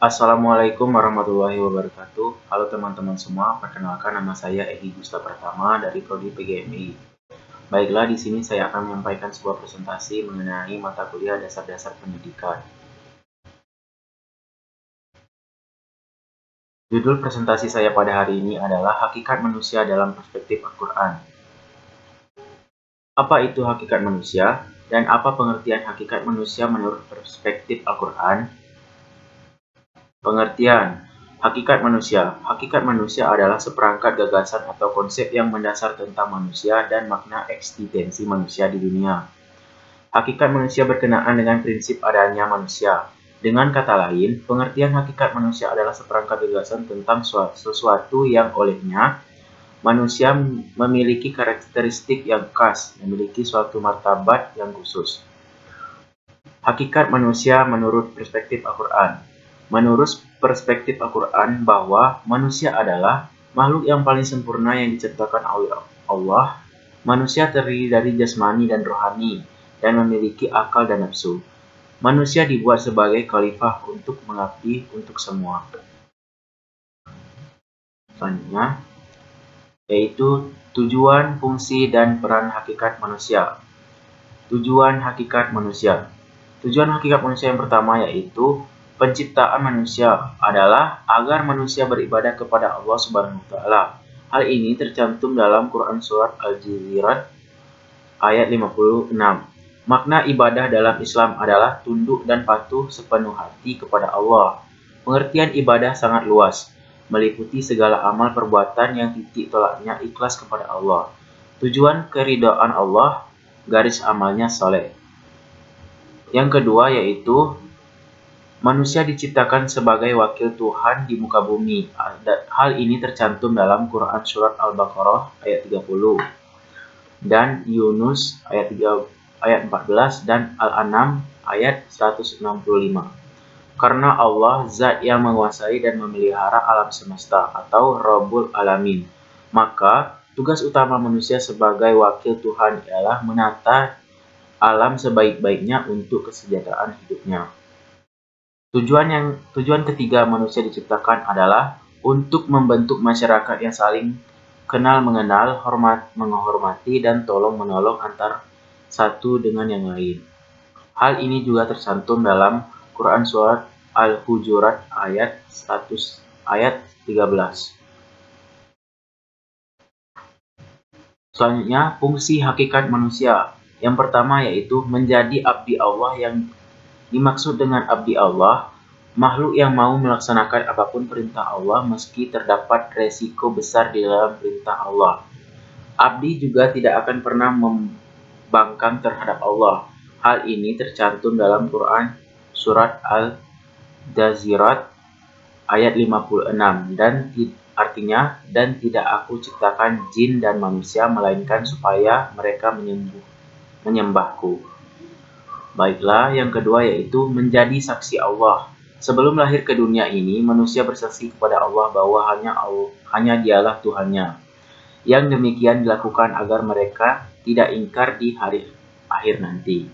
Assalamualaikum warahmatullahi wabarakatuh. Halo teman-teman semua, perkenalkan nama saya Egi Gusta Pratama dari Prodi PGMI. Baiklah, di sini saya akan menyampaikan sebuah presentasi mengenai mata kuliah dasar-dasar pendidikan. Judul presentasi saya pada hari ini adalah Hakikat Manusia dalam Perspektif Al-Quran. Apa itu hakikat manusia, dan apa pengertian hakikat manusia menurut perspektif Al-Quran? Pengertian hakikat manusia. Hakikat manusia adalah seperangkat gagasan atau konsep yang mendasar tentang manusia dan makna eksistensi manusia di dunia. Hakikat manusia berkenaan dengan prinsip adanya manusia. Dengan kata lain, pengertian hakikat manusia adalah seperangkat gagasan tentang sesuatu yang olehnya manusia memiliki karakteristik yang khas, memiliki suatu martabat yang khusus. Hakikat manusia menurut perspektif Al-Quran. Menurut perspektif Al-Quran bahwa manusia adalah makhluk yang paling sempurna yang diciptakan oleh Allah. Manusia terdiri dari jasmani dan rohani dan memiliki akal dan nafsu. Manusia dibuat sebagai khalifah untuk mengabdi untuk semua. Selanjutnya, yaitu tujuan, fungsi, dan peran hakikat manusia. Tujuan hakikat manusia. Tujuan hakikat manusia yang pertama yaitu penciptaan manusia adalah agar manusia beribadah kepada Allah Subhanahu wa taala. Hal ini tercantum dalam Quran surat Al-Jizriyat ayat 56. Makna ibadah dalam Islam adalah tunduk dan patuh sepenuh hati kepada Allah. Pengertian ibadah sangat luas, meliputi segala amal perbuatan yang titik tolaknya ikhlas kepada Allah. Tujuan keridhaan Allah, garis amalnya saleh. Yang kedua yaitu manusia diciptakan sebagai wakil Tuhan di muka bumi. Hal ini tercantum dalam Quran surat Al-Baqarah ayat 30 dan Yunus ayat 14 dan Al-An'am ayat 165. Karena Allah zat yang menguasai dan memelihara alam semesta atau Rabbul Alamin, maka tugas utama manusia sebagai wakil Tuhan ialah menata alam sebaik-baiknya untuk kesejahteraan hidupnya. Tujuan ketiga manusia diciptakan adalah untuk membentuk masyarakat yang saling kenal mengenal, menghormati, dan tolong menolong antar satu dengan yang lain. Hal ini juga tercantum dalam Quran surat Al-Hujurat ayat 13. Selanjutnya, fungsi hakikat manusia. Yang pertama yaitu menjadi abdi Allah. Yang dimaksud dengan abdi Allah, makhluk yang mau melaksanakan apapun perintah Allah meski terdapat resiko besar di dalam perintah Allah. Abdi juga tidak akan pernah membangkang terhadap Allah. Hal ini tercantum dalam Quran surat Al-Jaziriyat ayat 56 dan artinya, dan tidak aku ciptakan jin dan manusia melainkan supaya mereka menyembahku. Baiklah, yang kedua yaitu menjadi saksi Allah. Sebelum lahir ke dunia ini, manusia bersaksi kepada Allah bahwa hanya Dialah Tuhannya. Yang demikian dilakukan agar mereka tidak ingkar di hari akhir nanti.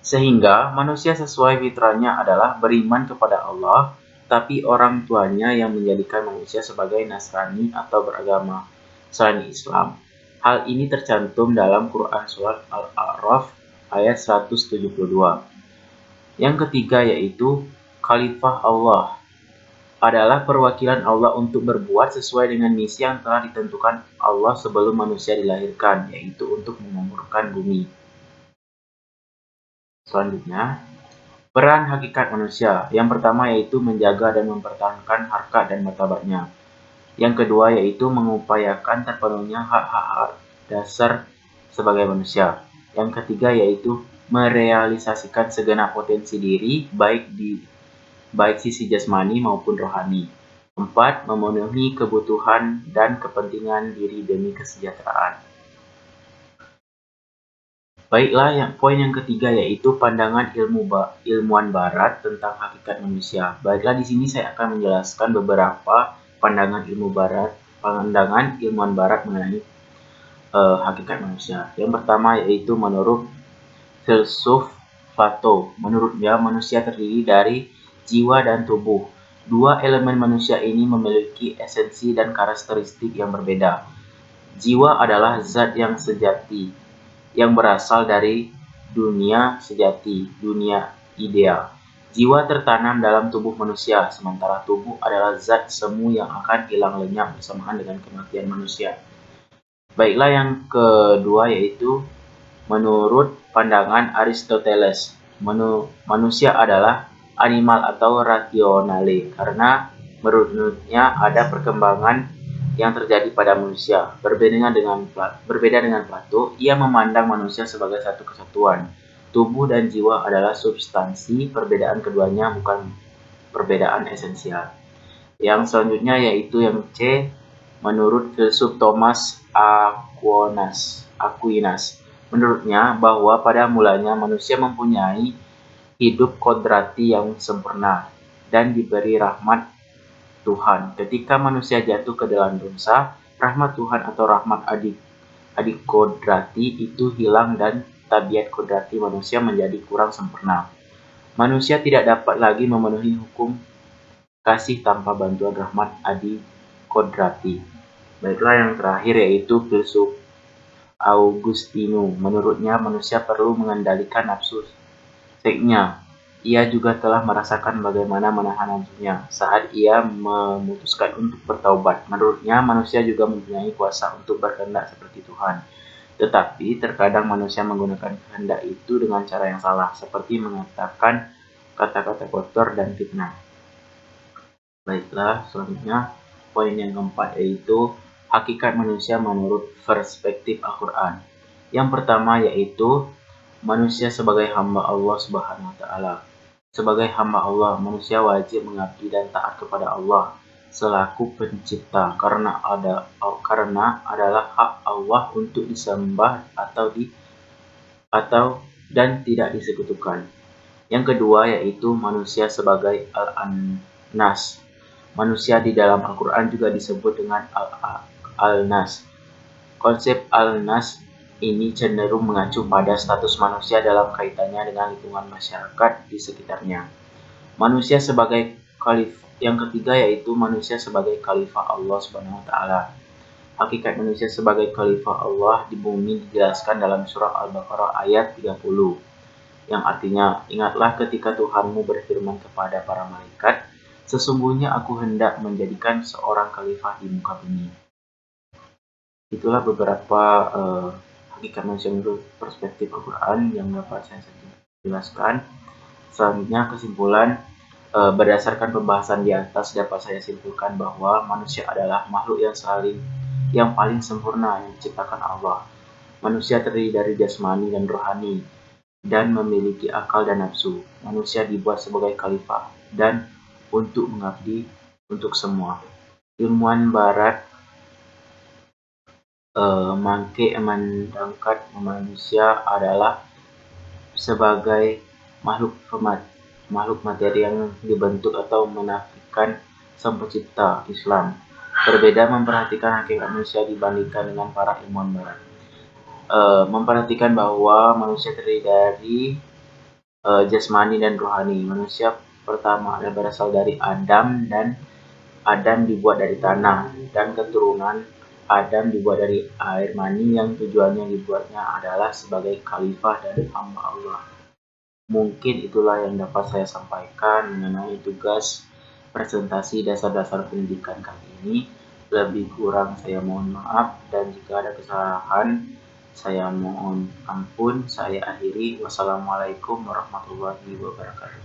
Sehingga manusia sesuai fitrahnya adalah beriman kepada Allah, tapi orang tuanya yang menjadikan manusia sebagai Nasrani atau beragama selain Islam. Hal ini tercantum dalam Quran surat Al-A'raf ayat 172. Yang ketiga yaitu Khalifah Allah adalah perwakilan Allah untuk berbuat sesuai dengan misi yang telah ditentukan Allah sebelum manusia dilahirkan, yaitu untuk memakmurkan bumi. Selanjutnya, peran hakikat manusia. Yang pertama yaitu menjaga dan mempertahankan harkat dan martabatnya. Yang kedua yaitu mengupayakan terpenuhnya hak-hak dasar sebagai manusia. Yang ketiga yaitu merealisasikan segenap potensi diri, baik sisi jasmani maupun rohani. 4. Memenuhi kebutuhan dan kepentingan diri demi kesejahteraan. Baiklah, poin yang ketiga yaitu pandangan ilmuwan barat tentang hakikat manusia. Baiklah, di sini saya akan menjelaskan beberapa pandangan ilmuwan barat mengenai hakikat manusia. Yang pertama yaitu menurut filsuf Plato. Menurut dia, manusia terdiri dari jiwa dan tubuh. Dua elemen manusia ini memiliki esensi dan karakteristik yang berbeda. Jiwa adalah zat yang sejati, yang berasal dari dunia sejati, dunia ideal. Jiwa tertanam dalam tubuh manusia, sementara tubuh adalah zat semu yang akan hilang lenyap bersamaan dengan kematian manusia. Baiklah, yang kedua yaitu menurut pandangan Aristoteles, manusia adalah animal atau rationale karena menurutnya ada perkembangan yang terjadi pada manusia. Berbeda dengan Plato, ia memandang manusia sebagai satu kesatuan. Tubuh dan jiwa adalah substansi, perbedaan keduanya bukan perbedaan esensial. Yang selanjutnya yaitu yang C, menurut filsuf Thomas Aquinas. Menurutnya bahwa pada mulanya manusia mempunyai hidup kodrati yang sempurna dan diberi rahmat Tuhan. Ketika manusia jatuh ke dalam dosa, rahmat Tuhan atau rahmat adik kodrati itu hilang dan tabiat kodrati manusia menjadi kurang sempurna. Manusia tidak dapat lagi memenuhi hukum kasih tanpa bantuan rahmat adik kodrati. Baiklah, yang terakhir yaitu filsuf Augustino. Menurutnya manusia perlu mengendalikan nafsu seknya. Ia juga telah merasakan bagaimana menahan nafsunya saat ia memutuskan untuk bertaubat. Menurutnya manusia juga mempunyai kuasa untuk berkehendak seperti Tuhan. Tetapi terkadang manusia menggunakan kehendak itu dengan cara yang salah, seperti mengatakan kata-kata kotor dan fitnah. Baiklah, selanjutnya poin yang keempat yaitu hakikat manusia menurut perspektif Al-Quran. Yang pertama yaitu manusia sebagai hamba Allah Subhanahu wa Ta'ala. Sebagai hamba Allah, manusia wajib mengabdi dan taat kepada Allah selaku pencipta karena adalah hak Allah untuk disembah dan tidak disekutukan. Yang kedua yaitu manusia sebagai al-nas. Manusia di dalam Al-Quran juga disebut dengan al-nas. Konsep al-nas ini cenderung mengacu pada status manusia dalam kaitannya dengan lingkungan masyarakat di sekitarnya. Manusia sebagai khalifah. Yang ketiga yaitu manusia sebagai khalifah Allah Subhanahu wa Ta'ala. Hakikat manusia sebagai khalifah Allah di bumi dijelaskan dalam surah Al-Baqarah ayat 30. Yang artinya, ingatlah ketika Tuhanmu berfirman kepada para malaikat, sesungguhnya aku hendak menjadikan seorang khalifah di muka bumi. Itulah beberapa hakikat manusia menurut perspektif Al-Quran yang dapat saya jelaskan. Selanjutnya kesimpulan, berdasarkan pembahasan di atas dapat saya simpulkan bahwa manusia adalah makhluk yang paling sempurna yang diciptakan Allah. Manusia terdiri dari jasmani dan rohani dan memiliki akal dan nafsu. Manusia dibuat sebagai khalifah dan untuk mengabdi untuk semua. Ilmuwan barat mengangkat manusia adalah sebagai makhluk materi yang dibentuk atau menafikan sang pencipta Islam. Berbeda memperhatikan hakikat manusia dibandingkan dengan para ilmuwan barat. Memperhatikan bahwa manusia terdiri dari jasmani dan rohani. Manusia pertama adalah berasal dari Adam dan Adam dibuat dari tanah dan keturunan Adam dibuat dari air mani yang tujuannya dibuatnya adalah sebagai khalifah dan hamba Allah. Mungkin itulah yang dapat saya sampaikan mengenai tugas presentasi dasar-dasar pendidikan kali ini. Lebih kurang saya mohon maaf dan jika ada kesalahan saya mohon ampun. Saya akhiri. Wassalamualaikum warahmatullahi wabarakatuh.